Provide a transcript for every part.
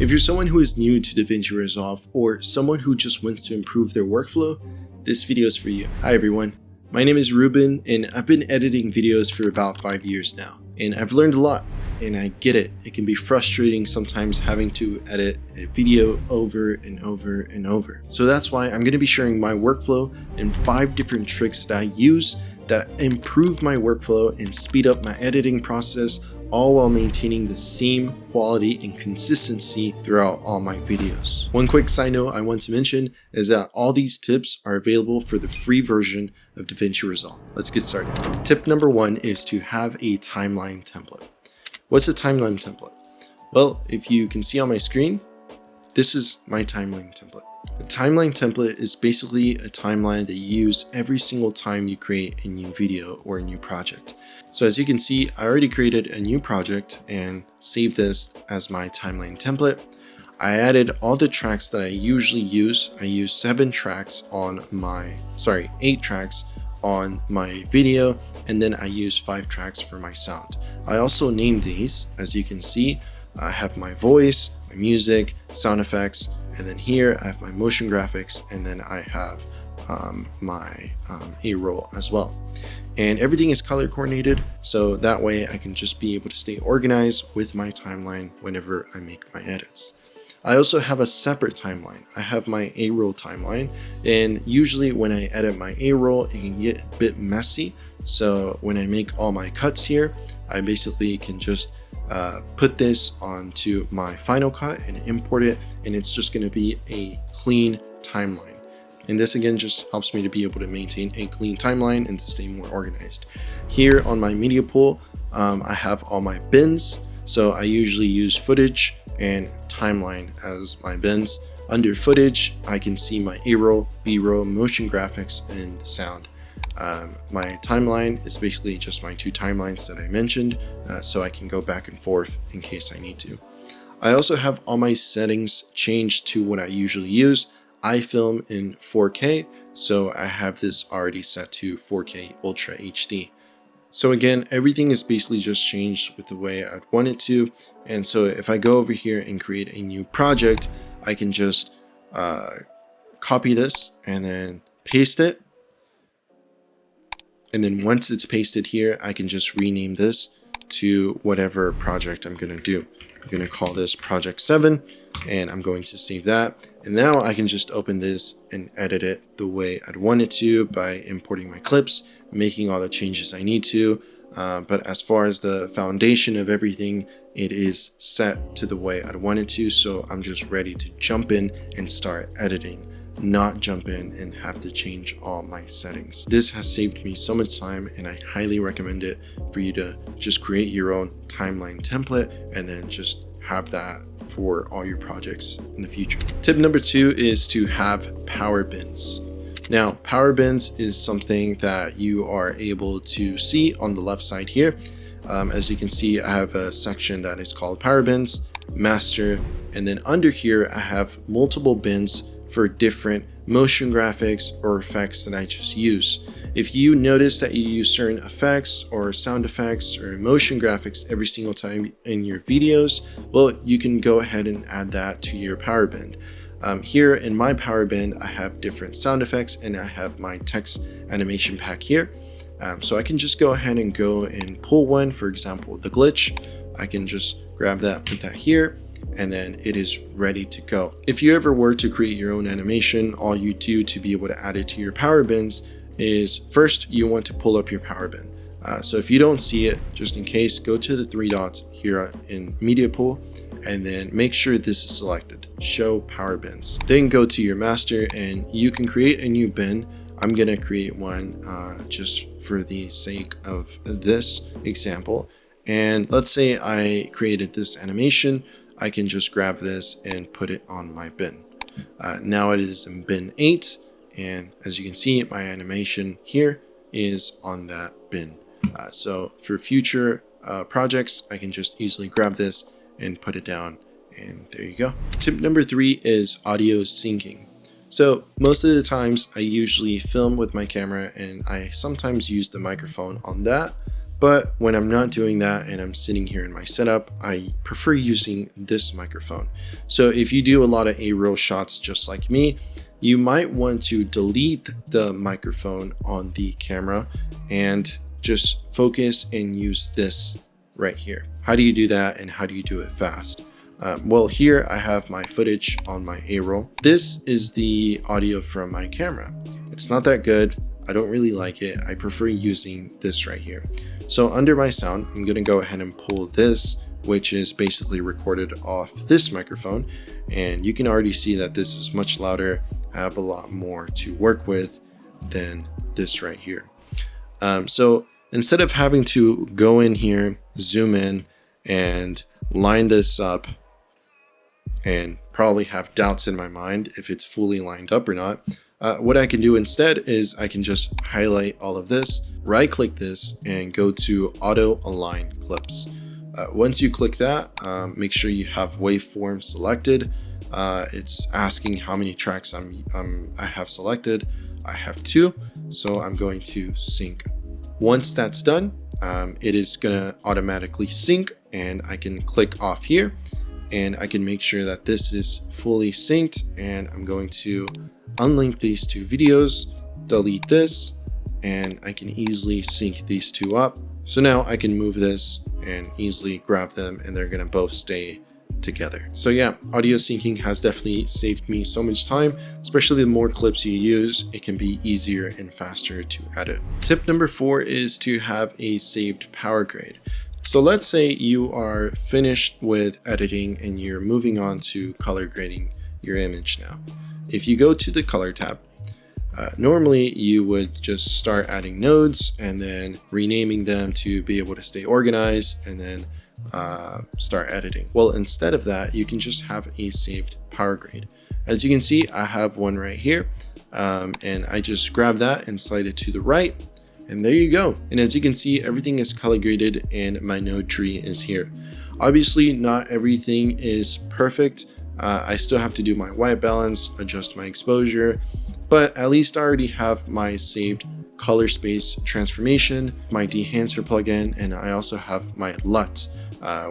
If you're someone who is new to DaVinci Resolve or someone who just wants to improve their workflow, this video is for you. Hi everyone, my name is Ruben and I've been editing videos for about 5 years now. And I've learned a lot and I get it. It can be frustrating sometimes having to edit a video over and over and over. So that's why I'm going to be sharing my workflow and 5 different tricks that I use that improve my workflow and speed up my editing process, all while maintaining the same quality and consistency throughout all my videos. One quick side note I want to mention is that all these tips are available for the free version of DaVinci Resolve. Let's get started. Tip number 1 is to have a timeline template. What's a timeline template? Well, if you can see on my screen, this is my timeline template. A timeline template is basically a timeline that you use every single time you create a new video or a new project. So as you can see, I already created a new project and saved this as my timeline template. I added all the tracks that I usually use. I use 8 tracks on my video, and then I use 5 tracks for my sound. I also named these. As you can see, I have my voice, my music, sound effects, and then here I have my motion graphics, and then I have my A-roll as well. And everything is color coordinated, so that way I can just be able to stay organized with my timeline whenever I make my edits. I also have a separate timeline. I have my A-roll timeline, and usually when I edit my A-roll, it can get a bit messy. So when I make all my cuts here, I basically can just put this onto my Final Cut and import it, and it's just going to be a clean timeline. And this again just helps me to be able to maintain a clean timeline and to stay more organized. Here on my media pool, I have all my bins. So I usually use footage and timeline as my bins. Under footage, I can see my A-roll, B-roll, motion graphics, and sound. My timeline is basically just my 2 timelines that I mentioned, so I can go back and forth in case I need to. I also have all my settings changed to what I usually use. I film in 4K, so I have this already set to 4K Ultra HD. So again, everything is basically just changed with the way I'd want it to. And so if I go over here and create a new project, I can just copy this and then paste it. And then once it's pasted here, I can just rename this to whatever project I'm going to do. I'm going to call this Project 7, and I'm going to save that. And now I can just open this and edit it the way I'd want it to by importing my clips, making all the changes I need to. But as far as the foundation of everything, it is set to the way I'd want it to. So I'm just ready to jump in and start editing, not jump in and have to change all my settings. This has saved me so much time, and I highly recommend it for you to just create your own timeline template and then just have that for all your projects in the future. Tip number 2 is to have power bins. Now, power bins is something that you are able to see on the left side here. As you can see, I have a section that is called power bins, master, and then under here I have multiple bins for different motion graphics or effects that I just use. If you notice that you use certain effects or sound effects or motion graphics every single time in your videos, well, you can go ahead and add that to your power bin. Here in my power bin, I have different sound effects and I have my text animation pack here. So I can just go ahead and go and pull one, for example, the glitch. I can just grab that, put that here, and then it is ready to go. If you ever were to create your own animation, all you do to be able to add it to your power bins is first you want to pull up your power bin. So if you don't see it, just in case, go to the 3 dots here in media pool and then make sure this is selected, show power bins. Then go to your master and you can create a new bin. I'm gonna create one just for the sake of this example. And let's say I created this animation, I can just grab this and put it on my bin. Now it is in bin 8, and as you can see, my animation here is on that bin. So for future projects, I can just easily grab this and put it down, and there you go. Tip number 3 is audio syncing. So most of the times I usually film with my camera and I sometimes use the microphone on that. But when I'm not doing that and I'm sitting here in my setup, I prefer using this microphone. So if you do a lot of A-roll shots just like me, you might want to delete the microphone on the camera and just focus and use this right here. How do you do that, and how do you do it fast? Well, here I have my footage on my A-roll. This is the audio from my camera. It's not that good. I don't really like it. I prefer using this right here. So under my sound, I'm going to go ahead and pull this, which is basically recorded off this microphone. And you can already see that this is much louder. I have a lot more to work with than this right here. So instead of having to go in here, zoom in, and line this up, and probably have doubts in my mind if it's fully lined up or not, what I can do instead is I can just highlight all of this, right click this, and go to auto align clips. Once you click that, make sure you have waveform selected. It's asking how many tracks I have selected. I have 2, so I'm going to sync. Once that's done, it is gonna automatically sync, and I can click off here and I can make sure that this is fully synced, and I'm going to unlink these 2 videos, delete this, and I can easily sync these 2 up. So now I can move this and easily grab them, and they're gonna both stay together. So yeah, audio syncing has definitely saved me so much time, especially the more clips you use, it can be easier and faster to edit. Tip number 4 is to have a saved power grade. So let's say you are finished with editing and you're moving on to color grading your image now. If you go to the color tab, normally you would just start adding nodes and then renaming them to be able to stay organized, and then start editing. Well, instead of that, you can just have a saved power grade. As you can see, I have one right here, and I just grab that and slide it to the right, and there you go. And as you can see, everything is color graded and my node tree is here. Obviously, not everything is perfect. I still have to do my white balance, adjust my exposure, but at least I already have my saved color space transformation, my dehancer plugin, and I also have my LUT,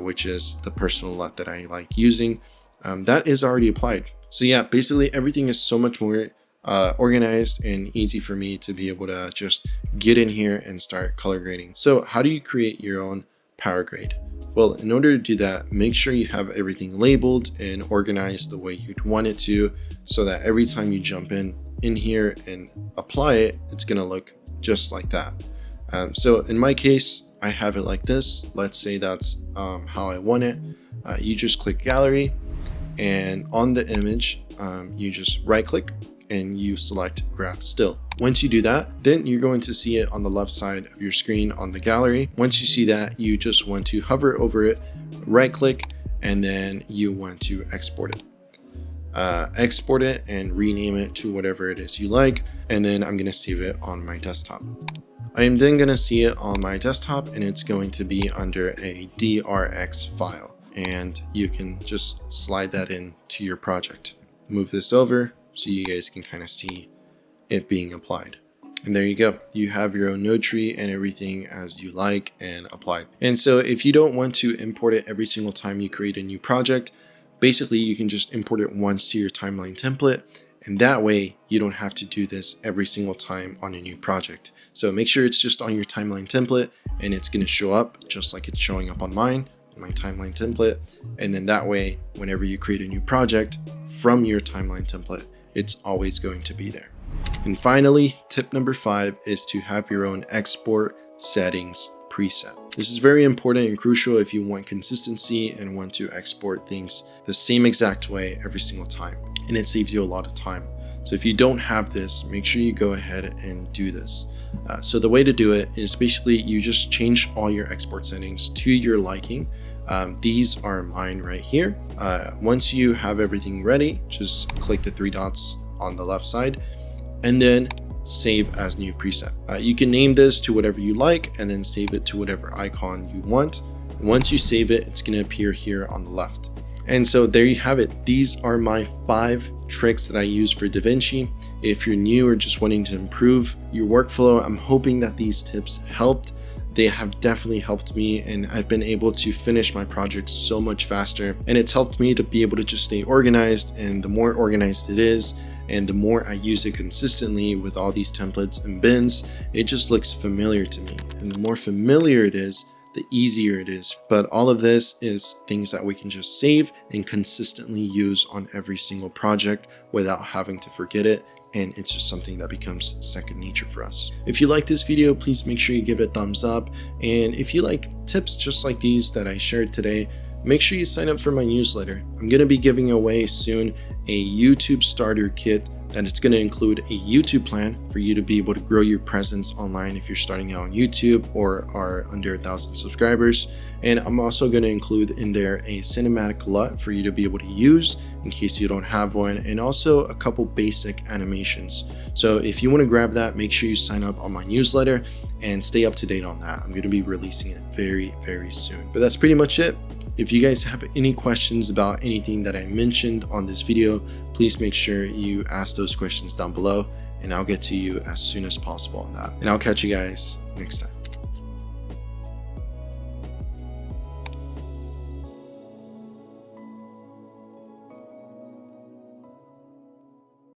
which is the personal LUT that I like using. That is already applied. So yeah, basically everything is so much more organized and easy for me to be able to just get in here and start color grading. So how do you create your own power grade? Well, in order to do that, make sure you have everything labeled and organized the way you'd want it to, so that every time you jump in here and apply it, it's gonna look just like that. So in my case, I have it like this. Let's say that's how I want it. You just click gallery, and on the image, you just right click and you select grab still. Once you do that, then you're going to see it on the left side of your screen on the gallery. Once you see that, you just want to hover over it, right click, and then you want to export it. Export it and rename it to whatever it is you like, and then I'm going to save it on my desktop. I am then going to see it on my desktop, and it's going to be under a DRX file, and you can just slide that in to your project. Move this over so you guys can kind of see it being applied. And there you go. You have your own node tree and everything as you like and applied. And so if you don't want to import it every single time you create a new project, basically you can just import it once to your timeline template, and that way you don't have to do this every single time on a new project. So make sure it's just on your timeline template, and it's going to show up just like it's showing up on mine, my timeline template. And then that way, whenever you create a new project from your timeline template, it's always going to be there. And finally, tip number 5 is to have your own export settings preset. This is very important and crucial if you want consistency and want to export things the same exact way every single time, and it saves you a lot of time. So if you don't have this, make sure you go ahead and do this. So the way to do it is basically you just change all your export settings to your liking. These are mine right here. Once you have everything ready, just click the 3 dots on the left side and then save as new preset. You can name this to whatever you like and then save it to whatever icon you want. Once you save it, it's going to appear here on the left. And so there you have it. These are my 5 tricks that I use for DaVinci. If you're new or just wanting to improve your workflow, I'm hoping that these tips helped. they have definitely helped me, and I've been able to finish my projects so much faster, and it's helped me to be able to just stay organized. And the more organized it is, and the more I use it consistently with all these templates and bins, it just looks familiar to me. And the more familiar it is, the easier it is. But all of this is things that we can just save and consistently use on every single project without having to forget it. And it's just something that becomes second nature for us. If you like this video, please make sure you give it a thumbs up. And if you like tips just like these that I shared today, make sure you sign up for my newsletter. I'm going to be giving away soon a YouTube starter kit that it's going to include a YouTube plan for you to be able to grow your presence online if you're starting out on YouTube or are under 1,000 subscribers. And I'm also going to include in there a cinematic LUT for you to be able to use in case you don't have one, and also a couple basic animations. So if you want to grab that, make sure you sign up on my newsletter and stay up to date on that. I'm going to be releasing it very, very soon. But that's pretty much it. If you guys have any questions about anything that I mentioned on this video, please make sure you ask those questions down below, and I'll get to you as soon as possible on that. And I'll catch you guys next time.